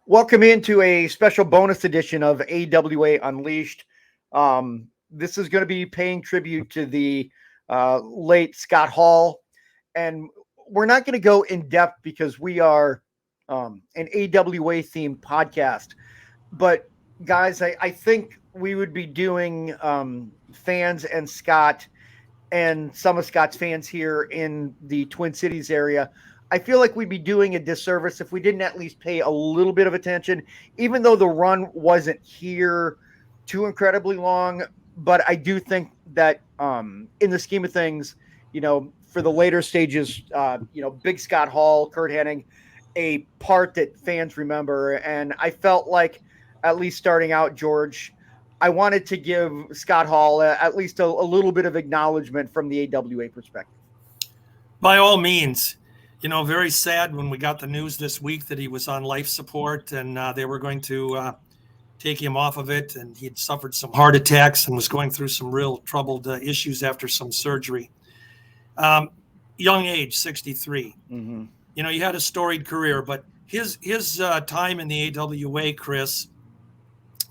Welcome into a special bonus edition of AWA Unleashed. This is going to be paying tribute to the late Scott Hall. And we're not going to go in depth because we are an AWA themed podcast. But guys, I think we would be doing fans and Scott and some of Scott's fans here in the Twin Cities area. I feel like we'd be doing a disservice if we didn't at least pay a little bit of attention, even though the run wasn't here too incredibly long. But I do think that in the scheme of things, for the later stages, Big Scott Hall, Curt Hennig, a part that fans remember. And I felt like, at least starting out, George, I wanted to give Scott Hall at least a little bit of acknowledgement from the AWA perspective. By all means. Very sad when we got the news this week that he was on life support and they were going to take him off of it. And he'd suffered some heart attacks and was going through some real troubled issues after some surgery. Young age, 63. Mm-hmm. He had a storied career, but his time in the AWA, Chris,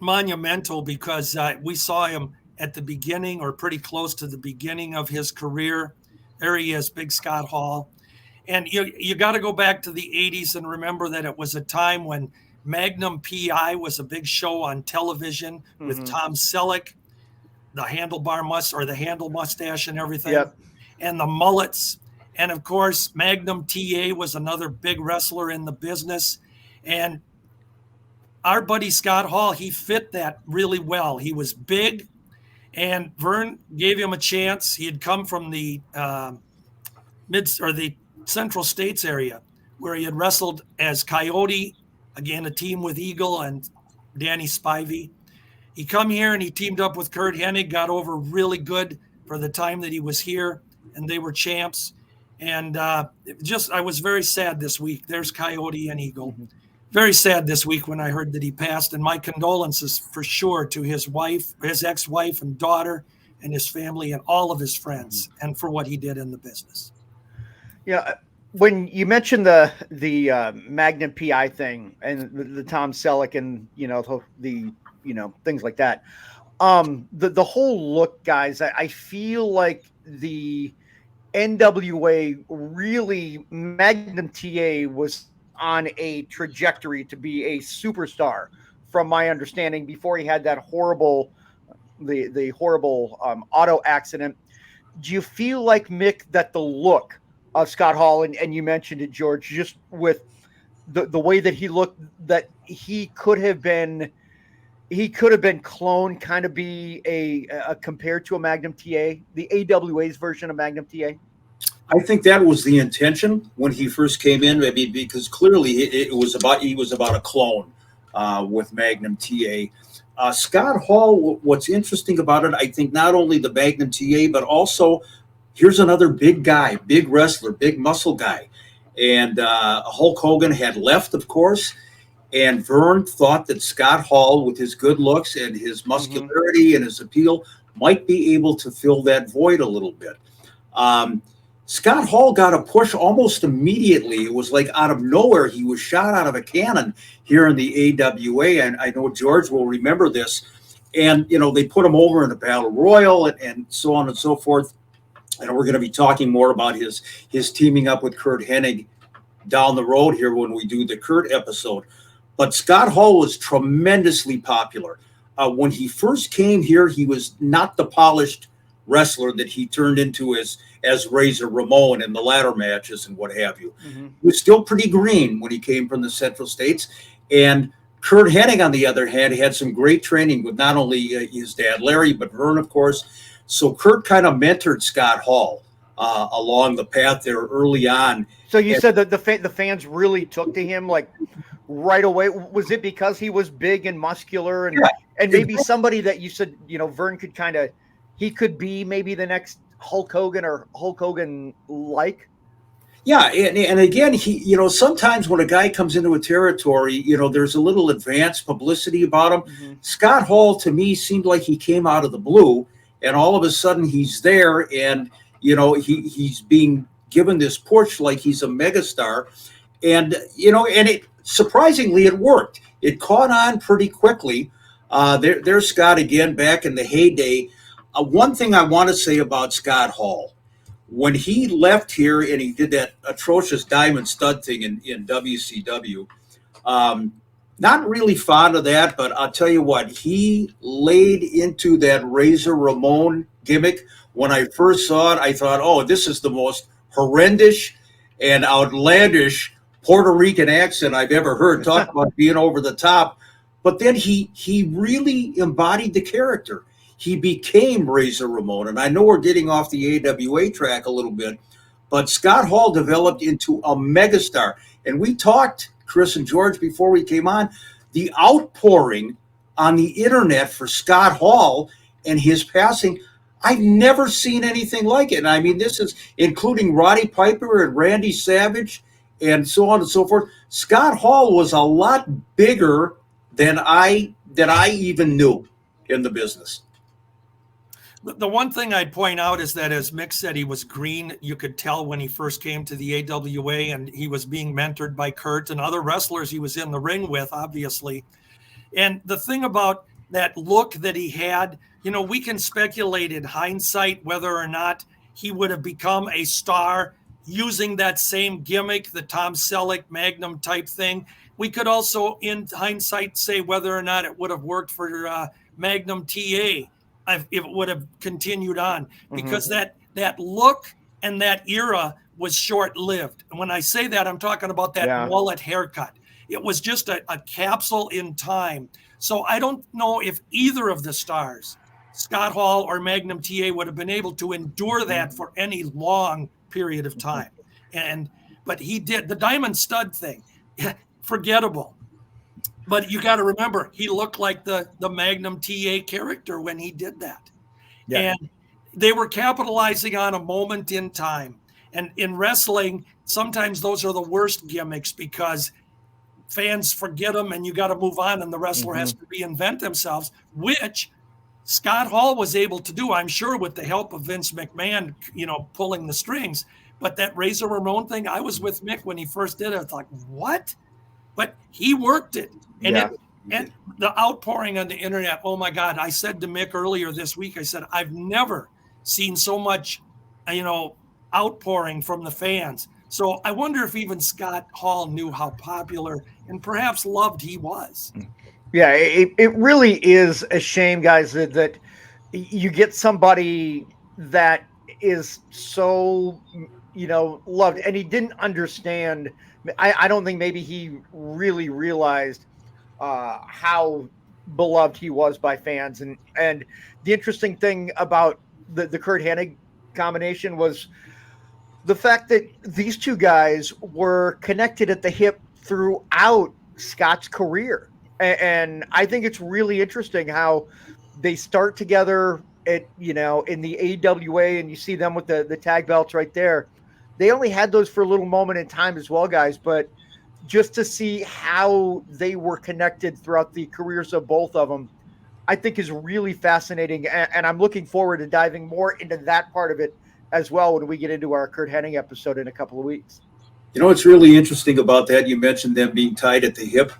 monumental because we saw him at the beginning or pretty close to the beginning of his career. There he is, Big Scott Hall. And you got to go back to the 80s and remember that it was a time when Magnum PI was a big show on television with Tom Selleck, the handle mustache and everything, and the mullets. And, of course, Magnum TA was another big wrestler in the business. And our buddy Scott Hall, he fit that really well. He was big, and Verne gave him a chance. He had come from the the Central States area where he had wrestled as Coyote, again, a team with Eagle and Danny Spivey. He come here and he teamed up with Curt Hennig, got over really good for the time that he was here, and they were champs. And I was very sad this week. There's Coyote and Eagle. Mm-hmm. Very sad this week when I heard that he passed, and my condolences for sure to his wife, his ex-wife and daughter, and his family and all of his friends, and for what he did in the business. Yeah, when you mentioned the Magnum PI thing and the Tom Selleck and the things like that, the whole look, guys, I feel like the NWA really Magnum TA was on a trajectory to be a superstar, from my understanding, before he had that horrible auto accident. Do you feel like, Mick, that the look of Scott Hall, and you mentioned it, George, just with the way that he looked, that he could have been cloned, kind of be a compared to a Magnum TA, the AWA's version of Magnum TA? I think that was the intention when he first came in, maybe because clearly he was about a clone with Magnum TA. Scott Hall, what's interesting about it, I think not only the Magnum TA, but also here's another big guy, big wrestler, big muscle guy. And Hulk Hogan had left, of course, and Verne thought that Scott Hall, with his good looks and his muscularity and his appeal, might be able to fill that void a little bit. Scott Hall got a push almost immediately. It was like out of nowhere. He was shot out of a cannon here in the AWA. And I know George will remember this. And, they put him over in a battle royal and so on and so forth. And we're going to be talking more about his teaming up with Curt Hennig down the road here when we do the Curt episode. But Scott Hall was tremendously popular. When he first came here, he was not the polished wrestler that he turned into as Razor Ramon in the ladder matches and what have you. Mm-hmm. He was still pretty green when he came from the Central States. And Curt Hennig, on the other hand, had some great training with not only his dad, Larry, but Verne, of course. So Curt kind of mentored Scott Hall along the path there early on. So you said that the fans really took to him like right away. Was it because he was big and muscular and maybe somebody that you said, Verne could he could be maybe the next Hulk Hogan or Hulk Hogan like? Yeah, and again, he, sometimes when a guy comes into a territory, there's a little advanced publicity about him. Mm-hmm. Scott Hall, to me, seemed like he came out of the blue, and all of a sudden he's there, and he's being given this push like he's a megastar, and surprisingly, it worked. It caught on pretty quickly. There's Scott again back in the heyday. One thing I want to say about Scott Hall, when he left here and he did that atrocious diamond stud thing in WCW, not really fond of that, but I'll tell you what, he laid into that Razor Ramon gimmick. When I first saw it, I thought, oh, this is the most horrendous and outlandish Puerto Rican accent I've ever heard. Talk about being over the top. But then he really embodied the character. He became Razor Ramon. And I know we're getting off the AWA track a little bit, but Scott Hall developed into a megastar. And we talked, Chris and George, before we came on, the outpouring on the internet for Scott Hall and his passing. I've never seen anything like it. And I mean, this is including Roddy Piper and Randy Savage and so on and so forth. Scott Hall was a lot bigger than I even knew in the business. The one thing I'd point out is that, as Mick said, he was green. You could tell when he first came to the AWA, and he was being mentored by Curt and other wrestlers he was in the ring with, obviously. And the thing about that look that he had, you know, we can speculate in hindsight whether or not he would have become a star using that same gimmick, the Tom Selleck Magnum type thing. We could also, in hindsight, say whether or not it would have worked for Magnum TA if it would have continued on, because that look and that era was short-lived. And when I say that, I'm talking about that mullet haircut. It was just a capsule in time. So I don't know if either of the stars, Scott Hall or Magnum TA, would have been able to endure that for any long period of time. But he did. The diamond stud thing, forgettable. But you got to remember, he looked like the Magnum TA character when he did that. Yeah. And they were capitalizing on a moment in time. And in wrestling, sometimes those are the worst gimmicks because fans forget them and you got to move on and the wrestler has to reinvent themselves, which Scott Hall was able to do, I'm sure, with the help of Vince McMahon, you know, pulling the strings. But that Razor Ramon thing, I was with Mick when he first did it. I was like, what? But he worked it. And, and the outpouring on the internet, oh my God, I said to Mick earlier this week, I said, I've never seen so much, you know, outpouring from the fans. So I wonder if even Scott Hall knew how popular and perhaps loved he was. Yeah, it really is a shame, guys, that you get somebody that is so, you know, loved, and he didn't understand. I don't think maybe he really realized how beloved he was by fans. And the interesting thing about the Curt Hennig combination was the fact that these two guys were connected at the hip throughout Scott's career. And I think it's really interesting how they start together at, you know, in the AWA, and you see them with the tag belts right there. They only had those for a little moment in time as well, guys, but just to see how they were connected throughout the careers of both of them, I think is really fascinating. And I'm looking forward to diving more into that part of it as well when we get into our Curt Hennig episode in a couple of weeks. You know, what's really interesting about that, you mentioned them being tied at the hip.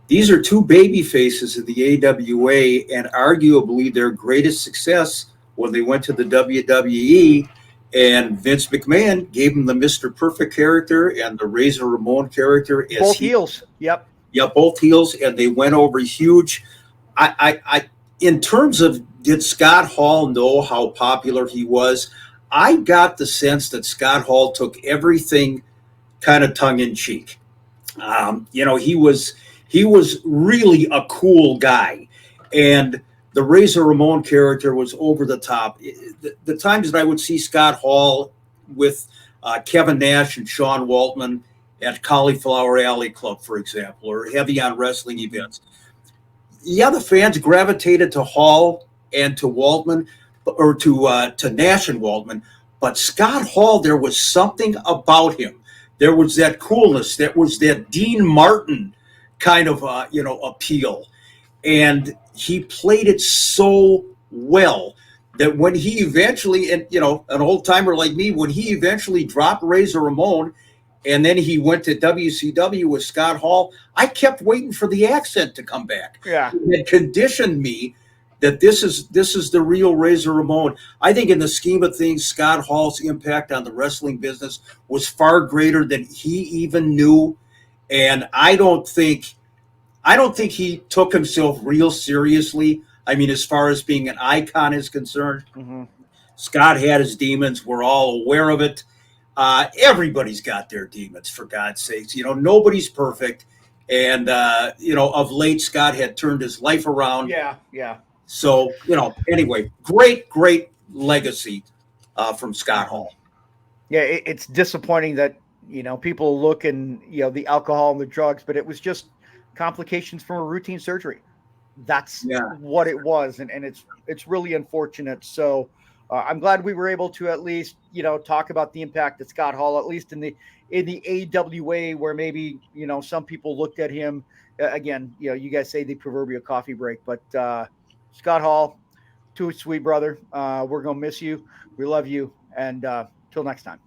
These are two baby faces in the AWA, and arguably their greatest success when they went to the WWE, and Vince McMahon gave them the Mr. Perfect character and the Razor Ramon character. Both heels. Yep. Yeah, both heels, and they went over huge. I in terms of, did Scott Hall know how popular he was? I got the sense that Scott Hall took everything kind of tongue in cheek. You know, he was really a cool guy, and the Razor Ramon character was over the top. The times that I would see Scott Hall with Kevin Nash and Sean Waltman at Cauliflower Alley Club, for example, or Heavy on Wrestling events. Yeah, the fans gravitated to Hall and to Waltman, or to Nash and Waltman, but Scott Hall, there was something about him. There was that coolness. That was that Dean Martin kind of, appeal. And he played it so well that when he eventually, and, you know, an old timer like me, when he eventually dropped Razor Ramon and then he went to WCW with Scott Hall. I kept waiting for the accent to come back. Yeah. It conditioned me that this is the real Razor Ramon. I think in the scheme of things, Scott Hall's impact on the wrestling business was far greater than he even knew. And I don't think he took himself real seriously. I mean, as far as being an icon is concerned, Scott had his demons. We're all aware of it. Everybody's got their demons, for God's sakes. Nobody's perfect. And, of late, Scott had turned his life around. Yeah. So, anyway, great legacy from Scott Hall. Yeah, it's disappointing that, people look and, the alcohol and the drugs, but it was just complications from a routine surgery. That's what it was. And it's really unfortunate. So I'm glad we were able to at least, talk about the impact that Scott Hall, at least in the AWA, where maybe, some people looked at him again, you guys say the proverbial coffee break, but Scott Hall, too sweet brother. We're going to miss you. We love you. And till next time.